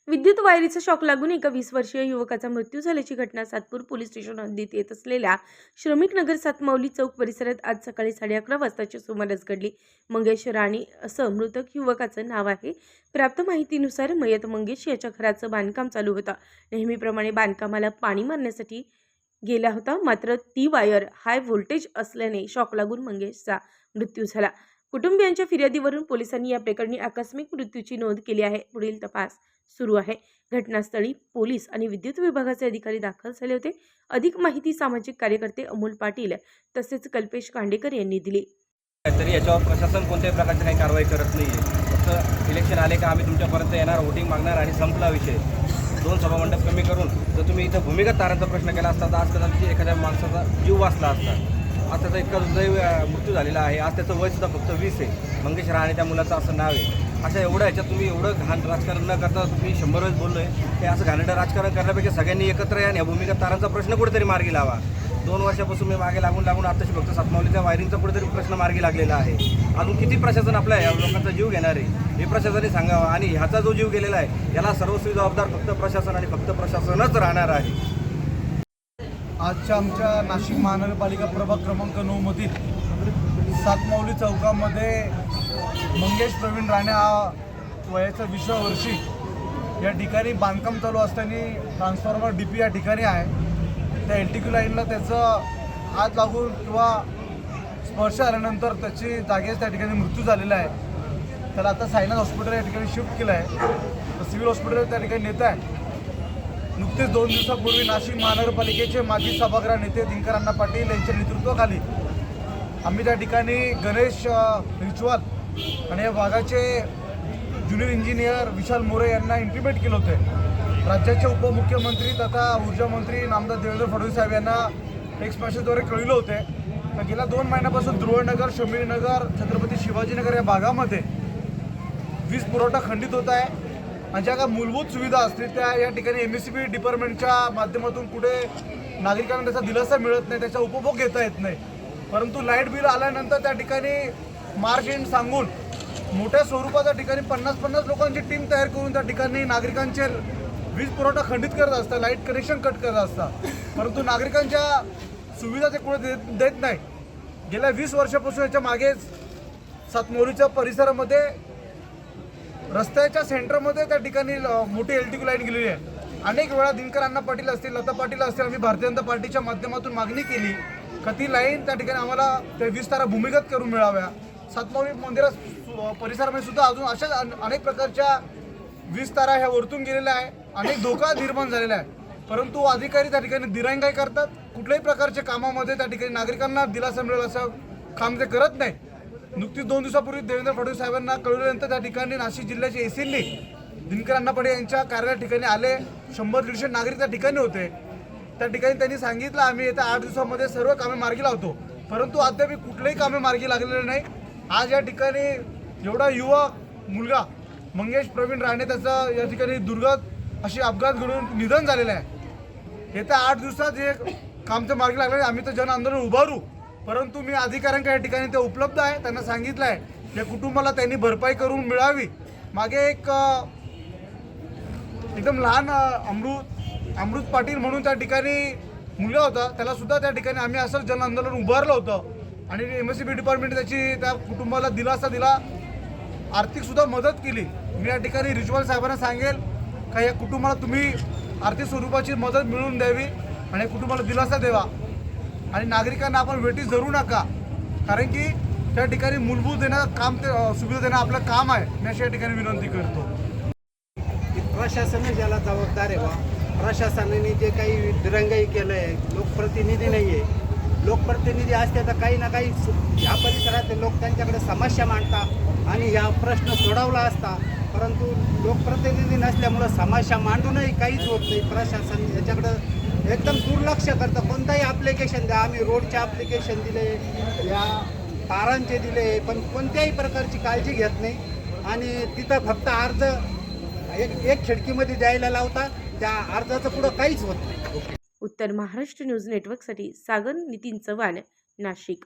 विद्युत वायरीचा शॉक लागून एका 20 वर्षीय युवकाचा मृत्यू झाल्याची घटना सातपूर पोलीस स्टेशन हद्दीत येत असलेल्या श्रमिक नगर सातमावली चौक परिसरात आज सकाळी 11:30 वाजताच्या सुमारास घडली. मंगेश राणे असं मृतक युवकाचं नाव आहे. प्राप्त माहितीनुसार मयत मंगेश याच्या घराचं बांधकाम चालू होतं. नेहमीप्रमाणे बांधकामाला पाणी मारण्यासाठी गेला होता, मात्र ती वायर हाय व्होल्टेज असल्याने शॉक लागून मंगेशचा मृत्यू झाला. कुटुंबियांच्या फिर्यादीवरून पोलिसांनी या प्रकरणी आकस्मिक मृत्यूची नोंद केली आहे. पुढील तपास सुरू आहे. घटनास्थळी पोलीस आणि विद्युत विभागाचे अधिकारी दाखल झाले होते. अधिक माहिती सामाजिक कार्यकर्ते अमोल पाटील तसेच कल्पेश कांडेकर यांनी दिली. तरी याच्यावर प्रशासन कोणत्याही प्रकारची काही कारवाई करत नाही आहे. फक्त इलेक्शन आले का आम्ही तुमच्यापर्यंत येणार, वोटिंग मागणार आणि संपला विषय. 2 सभामंडप कमी करून जर तुम्ही इथं भूमिगत तारांचा प्रश्न केला असता तर आज कदाचित एखाद्या माणसाचा जीव वाचला असता. आज त्याचा इतका दुर्दैवी मृत्यू झालेला आहे. आज त्याचं वयसुद्धा फक्त 20 आहे. मंगेश राणे त्या मुलाचं असं नाव आहे. अशा एवढं ह्याच्यात तुम्ही एवढं घाण राजकारण न करता तुम्ही 100 वेळेस बोललो आहे हे असं घाणेरडं राजकारण करण्यापेक्षा सगळ्यांनी एकत्र या आणि या भूमिगत तारांचा प्रश्न कुठेतरी मार्गी लावा. 2 वर्षापासून मी मागे लागून आताशी फक्त सातमावलीच्या वायरिंगचा कुठेतरी प्रश्न मार्गी लागलेला आहे. अजून किती प्रशासन आपल्या या लोकांचा जीव घेणार आहे हे प्रशासनाने सांगावं. आणि ह्याचा जो जीव गेलेला आहे याला सर्वस्वी जबाबदार फक्त प्रशासन आणि फक्त प्रशासनच राहणार आहे. आजच्या आमच्या नाशिक महानगरपालिका प्रभाग क्रमांक 9 मधील सातमावली चौकामध्ये मंगेश प्रवीण राणे हा वयाच्या 20व्या वर्षी या ठिकाणी बांधकाम चालू असताना ट्रान्सफॉर्मर DP या ठिकाणी आहे. त्या LTQ लाईनला त्याचं हात लागून किंवा स्पर्श आल्यानंतर त्याची जागेच त्या ठिकाणी मृत्यू झालेला आहे. त्याला आता सायनाथ हॉस्पिटल या ठिकाणी शिफ्ट केलं आहे. तर सिव्हिल हॉस्पिटल त्या ठिकाणी नेत आहे. नुकतेच 2 दिवसापूर्वी नाशिक महानगरपालिकेचे माजी सभागृह नेते दिनकर अण्णा पाटील यांच्या नेतृत्वाखाली आम्ही त्या ठिकाणी गणेश रिच्वाल आणि या भागाचे ज्युनियर इंजिनियर विशाल मोरे यांना इंटिमेट केलं होतं. राज्याचे उपमुख्यमंत्री तथा ऊर्जा मंत्री नामदार देवेंद्र फडणवीस साहेब यांना टेक्स्ट मेसेजद्वारे कळविले होते. तर गेल्या 2 महिन्यापासून ध्रुवनगर, शमीरनगर, छत्रपती शिवाजीनगर या भागामध्ये वीज पुरवठा खंडित होत आहे. आणि ज्या काही मूलभूत सुविधा असतील त्या या ठिकाणी MSCB डिपार्टमेंटच्या माध्यमातून कुठे नागरिकांना त्याचा दिलासा मिळत नाही, त्याचा उपभोग घेता येत नाही. परंतु लाईट बिल आल्यानंतर त्या ठिकाणी मार्च एंड सांगून मोठ्या स्वरूपाच्या ठिकाणी 50-50 लोकांची टीम तयार करून त्या ठिकाणी नागरिकांचे वीज पुरवठा खंडित करत असतात, लाईट कनेक्शन कट करत असतात. परंतु नागरिकांच्या सुविधा ते कुठे देत नाही. गेल्या 20 वर्षापासून याच्या मागेच सातमावलीच्या परिसरामध्ये रस्त्याच्या सेंटरमध्ये त्या ठिकाणी मोठी LTQ लाईन गेलेली आहे. अनेक वेळा दिनकर अण्णा पाटील असतील, लता पाटील असतील, आम्ही भारतीय जनता पार्टीच्या माध्यमातून मागणी केली का ती लाईन त्या ठिकाणी आम्हाला त्या 20 तारा भूमिगत करून मिळाव्या. सातमावली मंदिरा परिसरामध्ये सुद्धा अजून अशा अनेक प्रकारच्या 20 तारा ह्या वरतून गेलेल्या आहे. अनेक धोका निर्माण झालेला आहे. परंतु अधिकारी त्या ठिकाणी दिरंगाई करतात. कुठल्याही प्रकारच्या कामामध्ये त्या ठिकाणी नागरिकांना दिलासा मिळेल असं काम ते करत नाही. नुकतीच 2 दिवसापूर्वी देवेंद्र फडणवीस साहेबांना कळवल्यानंतर त्या ठिकाणी नाशिक जिल्ह्याचे ACनी दिनकर अण्णा पाटील यांच्या कार्यालया ठिकाणी आले. 100-150 नागरिक त्या ठिकाणी होते. त्या ठिकाणी त्यांनी सांगितलं आम्ही येत्या 8 दिवसामध्ये सर्व कामे मार्गी लावतो. परंतु अद्याप कुठलेही कामे मार्गी लागलेले नाही. आज या ठिकाणी एवढा युवा मुलगा मंगेश प्रवीण राणे त्याचं या ठिकाणी दुर्गत अशी अपघात घडून निधन झालेलं आहे. येत्या 8 दिवसात जे काम ते मार्गी लागले आम्ही तर जन आंदोलन उभारू. परंतु मी अधिकाऱ्यांच्या या ठिकाणी ते उपलब्ध आहे. त्यांना सांगितलं आहे या कुटुंबाला त्यांनी भरपाई करून मिळावी. मागे एक एकदम लहान अमृत पाटील म्हणून त्या ठिकाणी मुलगा होता, त्याला सुद्धा त्या ठिकाणी आम्ही असं जन आंदोलन उभारलं होतं आणि MSCB डिपार्टमेंट त्याची त्या कुटुंबाला दिलासा दिला, आर्थिक सुद्धा मदत केली. मी या ठिकाणी रिच्वाल साहेबांना सांगेल का या कुटुंबाला तुम्ही आर्थिक स्वरूपाची मदत मिळवून द्यावी आणि या कुटुंबाला दिलासा द्यावा. आणि नागरिकांना आपण वेटीस धरू नका, कारण की त्या ठिकाणी मूलभूत देणं काम ते सुविधा देणं आपलं काम आहे. मी अशा ठिकाणी विनंती करतो की प्रशासन ज्याला जबाबदार आहे बा, प्रशासनाने जे काही दिरंगाई केलं आहे, लोकप्रतिनिधी नाही आहे. लोकप्रतिनिधी असते तर काही ना काही या परिसरातले लोक त्यांच्याकडे समस्या मांडतात आणि या प्रश्न सोडवला असता. परंतु लोकप्रतिनिधी नसल्यामुळं समस्या मांडूनही काहीच होत नाही. प्रशासन याच्याकडं एकदम दुर्लक्ष करतं. कोणताही ॲप्लिकेशन द्या, आम्ही रोडचे ॲप्लिकेशन दिले, या तारांचे दिले, पण कोणत्याही प्रकारची काळजी घेत नाही. आणि तिथं फक्त अर्ज एक खिडकीमध्ये द्यायला लावता, त्या अर्जाचं पुढं काहीच होत नाही. उत्तर महाराष्ट्र न्यूज नेटवर्कसाठी सागर नितीन चव्हाण, नाशिक.